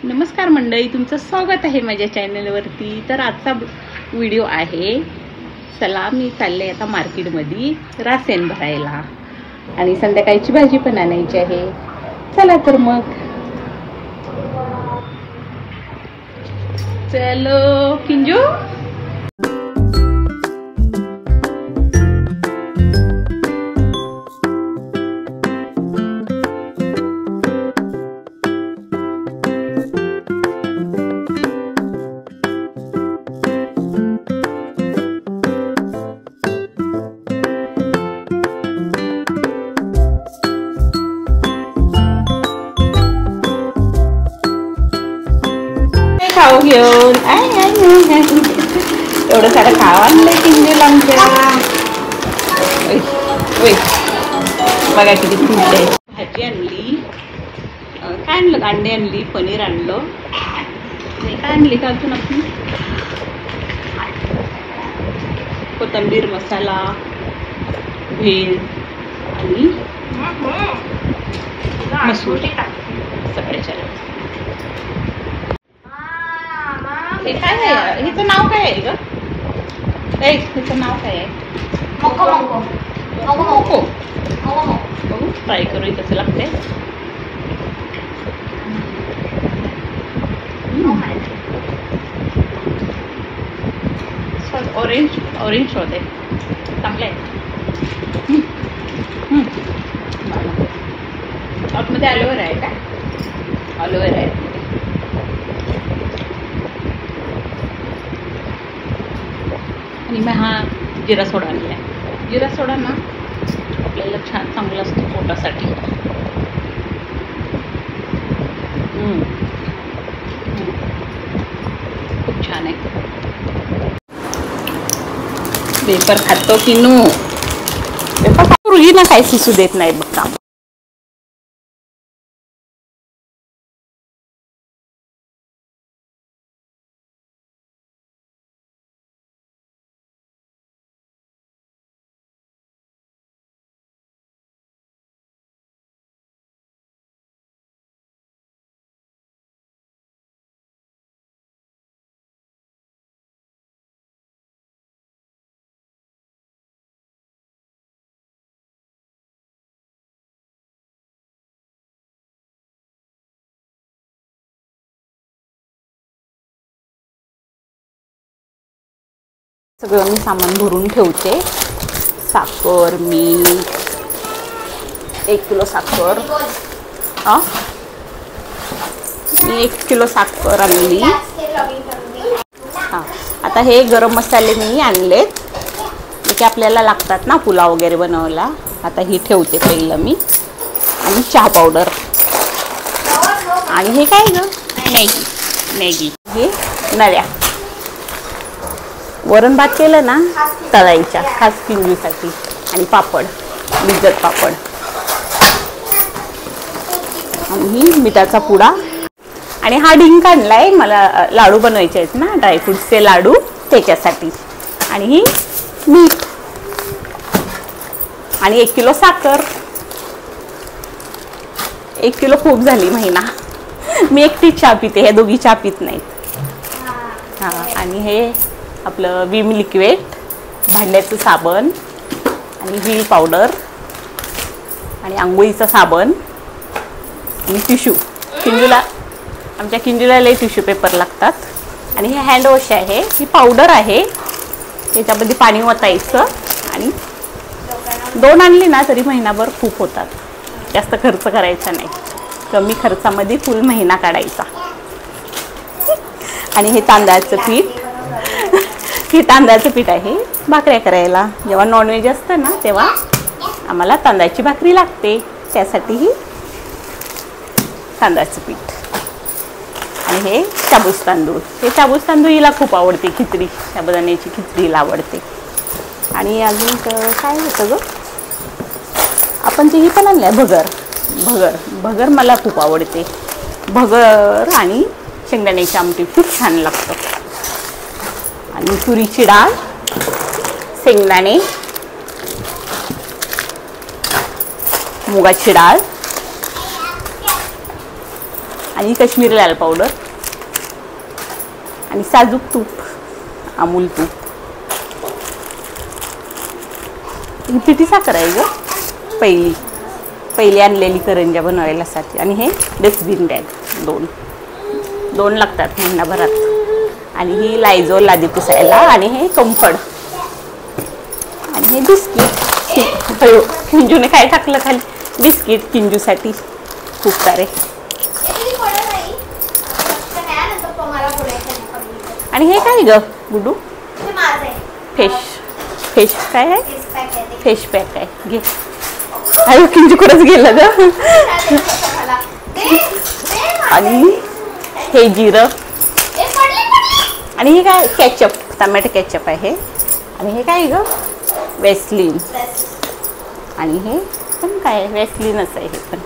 नमस्कार मंडळी, तुमचं स्वागत आहे माझ्या चॅनलवरती। तर आजचा व्हिडिओ आहे, चला मी चालले आता मार्केटमध्ये राशन भरायला आणि संध्याकाळची भाजी पण आणायची आहे। चला तर मग चलो किंजू। खाऊ घेऊन एवढं सारं खाव आणलंय किंजूला आमच्या। बघा किती फुटले। भाजी आणली, काय आणलं, अंडे आणली, पनीर आणलं, काय आणली का अजून आपण, कोथिंबीर, मसाला, भेळ आणि मसूर सगळ्याच्या। हे काय आहे, हिचं नाव काय आहे ग? हिचं नाव काय आहे? मोको मोको मोको मोको मोको। ट्राय करू, कसं लागते। ऑरेंज ऑरेंज होते, चांगले आहे। आतमध्ये ॲलोवेरा आहे का? ॲलोवेरा आहे। आणि मी हा जिरा सोडा आणलाय। जिरा सोडा ना आपल्याला छान चांगला असतो पोटासाठी। खूप छान आहे। पेपर खातो की नो, पेपर रुही ना काही शिसू देत नाही बघ काम। सगळं मी सामान भरून ठेवते। साखर, मीठ, 1 किलो साखर, मी 1 किलो साखर आणली। आता हे गरम मसाले मी आणलेत, जे आपल्याला लागतात ना पुलाव वगैरे बनवायला। आता ही ठेवते पहिलं मी, आणि चहा पावडर, आणि हे काय ग, मॅगी, मॅगी, हे नळ्या। वरण भात केलं ना तळायच्या, खास किंजूसाठी, आणि पापड, भिजत पापड, आणि मिठाचा पुडा, आणि हा डिंक आणलाय मला लाडू बनवायचे आहेत ना, ड्रायफ्रूट्सचे लाडू, त्याच्यासाठी, आणि ही मीठ, आणि 1 किलो साखर। 1 किलो खूप झाली महिना, मी एकटीच चहा पिते, हे दोघी चहा पित नाहीत। आणि हे आपलं विम लिक्विड, भांड्याचं साबण, आणि व्हील पावडर, आणि आंघोळीचा साबण, आणि टिश्यू। किंजूला, आमच्या किंजूला लई टिश्यू पेपर लागतात। आणि हे हँडवॉश आहे, ही पावडर आहे, याच्यामध्ये पाणी ओतायचं, आणि 2 आणली ना तरी महिनाभर खूप होतात, जास्त खर्च करायचा नाही, कमी खर्चामध्ये फुल महिना काढायचा। आणि हे तांदळाचं पीठ, हे तांदळाचं पीठ आहे भाकऱ्या करायला। जेव्हा नॉनव्हेज असतं ना तेव्हा आम्हाला तांदळाची भाकरी लागते, त्यासाठी ही तांदळाचं पीठ। आणि हे साबूस तांदूळ, हे साबूस तांदूळ हिला खूप आवडते, खिचडी, साबुदाण्याची खिचडी हिला आवडते। आणि अजून काय होतं ग, आपण ते ही पण आणलं आहे, भगर, भगर, भगर मला खूप आवडते। भगर आणि शेंगदाण्याची आमटी खूप छान लागतं। आणि तुरीची डाळ, शेंगदाणे, मुगाची डाळ, आणि काश्मीरी लाल पावडर आणि साजूक तूप, अमूल तूप. ही पिठी साखर आहे ग, पहिली आणलेली करंज्या बनवायलासाठी. आणि हे डस्टबिन बॅग दोन लागतात महिनाभरात. आणि ही लायझॉल लादी पुसायला. आणि हे कम्फर्ट आणि हे बिस्किट. किंजूने काय टाकलं खाली? बिस्किट किंजूसाठी खूप सारे. आणि हे काय ग गुडू? फेश काय आहे? फेश पॅक आहे. घे. अरे किंजू खरंच गेलं ग. आणि हे जिरं. आणि हे काय? कॅचअप, टमॅटो कॅचअप आहे. आणि हे काय ग? वेस्लिन. आणि हे पण काय? वेस्लिनच आहे हे पण.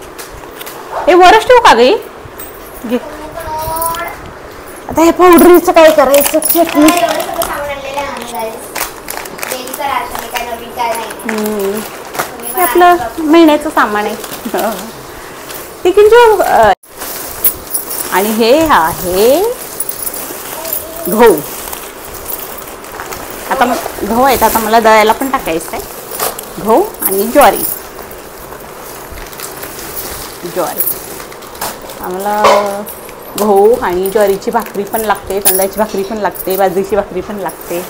हे वरच ठेवू का ग? घे. आता हे पावडरीचं काय करायचं? चटणी. आपलं महिन्याचं सामान आहे. ठीक आहे. आणि हे आहे गहू. आता गहू आहेत. आता मला दळायला पण टाकायचं आहे. गहू आणि ज्वारी. आम्हाला गहू आणि ज्वारीची भाकरी पण लागते, तांदळाची भाकरी पण लागते, बाजरीची भाकरी पण लागते.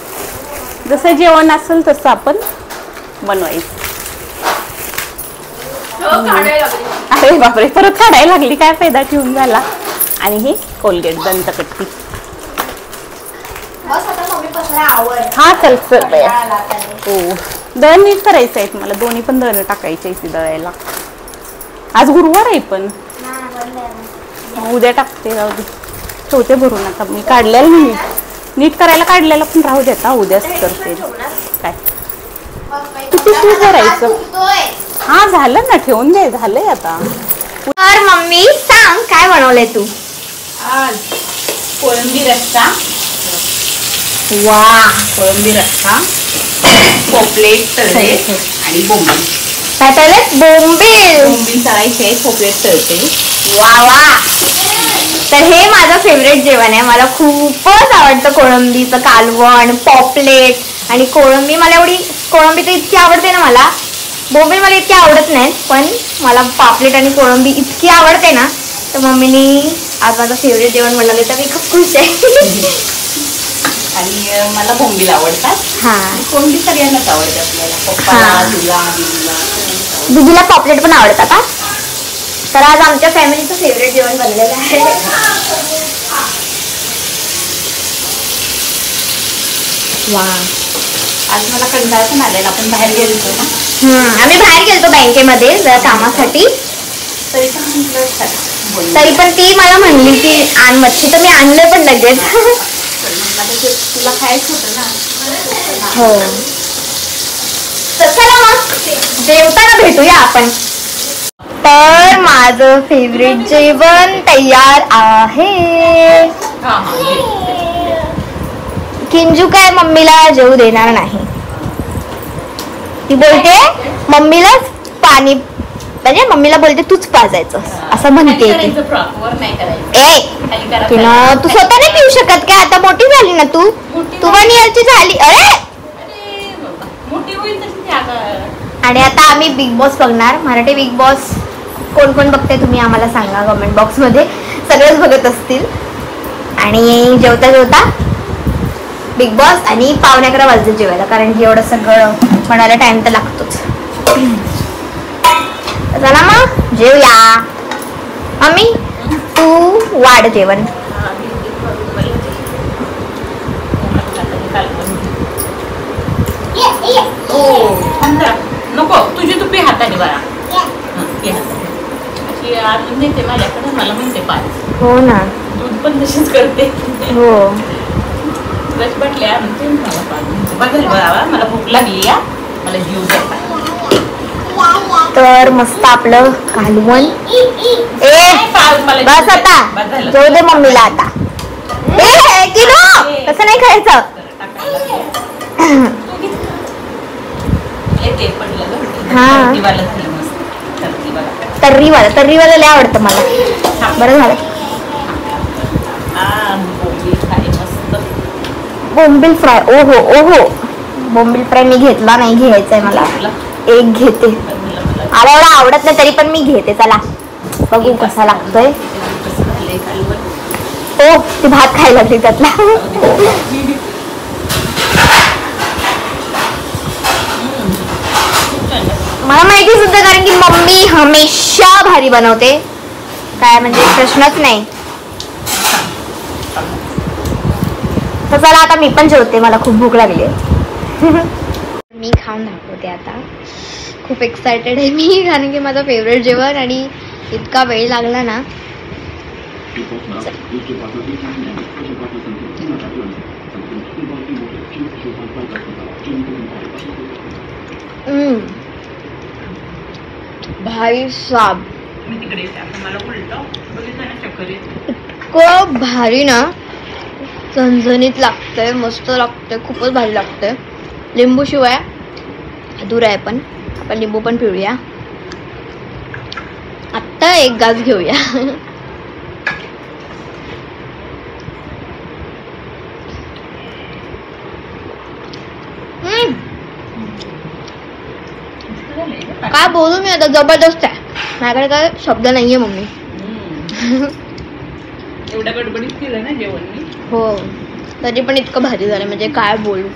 जसं जेवण असेल तसं आपण बनवायचं. अरे बापरे, परत काढायला लागली. काय फायदा ठेवून झाला. आणि हे कोलगेट दंतकट्टी. हा चल हो. दळण नीट करायचं आहे मला. दोन्ही पण दळणं टाकायची आहे दळायला. आज गुरुवार आहे पण. उद्या टाकते. राहू दे. ठेवते भरून. आता मी काढलेलं नाही. नीट करायला काढलेलं पण राहू देता. उद्याच करते. काय किती सुरू करायचं? हा झालं ना. ठेवून दे. झालंय आता. तर मम्मी सांग काय बनवलंय तू? आज कोळंबी रस्सा. वा, कोळंबी रस्सा, पोपलेट तळले आणि बोंबील. काय तळले? बोंबील तळायचे, पोपलेट तळते. वा वा. तर हे माझं फेवरेट जेवण आहे. मला खूपच आवडतं कोळंबीचं कालवण, पॉपलेट आणि कोळंबी. मला कोळंबी तर इतकी आवडते ना. मला बोंबील मला इतकी आवडत नाही, पण मला पापलेट आणि कोळंबी इतकी आवडते ना. तर मम्मीनी आज माझं फेवरेट जेवण बनवलं, तर मी खूप खुश आहे. आणि मला बोंबील आवडतात. हा, कोळंबी सगळ्यांनाच आवडते आपल्याला. पप्पाला, दीदीला पॉपलेट पण आवडतात का? तर आज आमच्या फॅमिलीचं फेवरेट जेवण बनलेलं आहे. वा, आज मला कंटाळा पण आलेला. आपण बाहेर गेलो ना. आम्ही बाहेर गेलतो बँकेमध्ये जरा कामासाठी. तरी पण ती मला म्हणली की आण मच्छी, तर मी आणलं पण लगेच. तुला खायचं होतं ना. हो. तर चला मग जेवताना भेटूया आपण. तर माझं फेवरेट जेवण तयार आहे. किंजू काय मम्मीला जेवू देणार नाही. ती बोलते मम्मीला पाणी, म्हणजे मम्मीला बोलते तूच पाजायचं असं म्हणते. तू स्वतः नाही पिऊ शकत काय? आता मोठी झाली ना तू. तू 1 इयरची झाली. अरे आणि आता आम्ही बिग बॉस बघणार. मराठी बिग बॉस कोण कोण बघते तुम्ही आम्हाला सांगा कमेंट बॉक्स मध्ये. सगळेच बघत असतील. आणि जेवता जेवता बिग बॉस आणि 11:15 वाजले जेवायला, कारण की एवढं सगळं बनायला टाइम तर लागतोच. चला मग जेवूया. मम्मी तू वाढ जेवण. नको तुझी तुपी हाताने बरा. अशी आणून देते माझ्याकडे. मला म्हणते पाच. हो ना. दूध पण तशीच करते. हो. रस बटल्या म्हणते मला पाच. बघायला बघावा. मला भूक लागली. या मला जीव द्या. तर मस्त आपलं कालवण. बस आता जाऊ दे मम्मीला आता. तसं नाही खायचं. तर्रीवाला लय आवडतं मला. बरं झालं. बोंबील फ्राय. ओहो ओहो, बोंबील फ्राय मी घेतला नाही, घ्यायचंय मला. एक घेते. मला एवढा आवडत नाही तरी पण मी घेते. चला बघू कसा लागतोय. ओ ती भात खायला लागली त्यातला. मला माहिती सुद्धा, कारण की मम्मी हमेशा भारी बनवते, काय म्हणजे प्रश्नच नाही. तर चला आता मी पण जेवते, मला खूप भूक लागली आहे. मी खाऊन दाखवते आता. खूप एक्सायटेड आहे मी, कारण की माझं फेवरेट जेवण आणि इतका वेळ लागला ना. भाई साब, इतकं भारी ना, झणझणीत लागतंय, मस्त लागतंय, खूपच भारी लागतंय. लिंबू शिवाय अधुरा आहे, पण आपण लिंबू पण पिळूया. आत्ता एक घास घेऊया. काय बोलू मी आता, जबरदस्त आहे. माझ्याकडे काय शब्द नाहीये मम्मी. एवढ्या गडबडीत केलं ना जेवण मी. हो, तरी पण इतकं भारी झालं म्हणजे काय बोलू.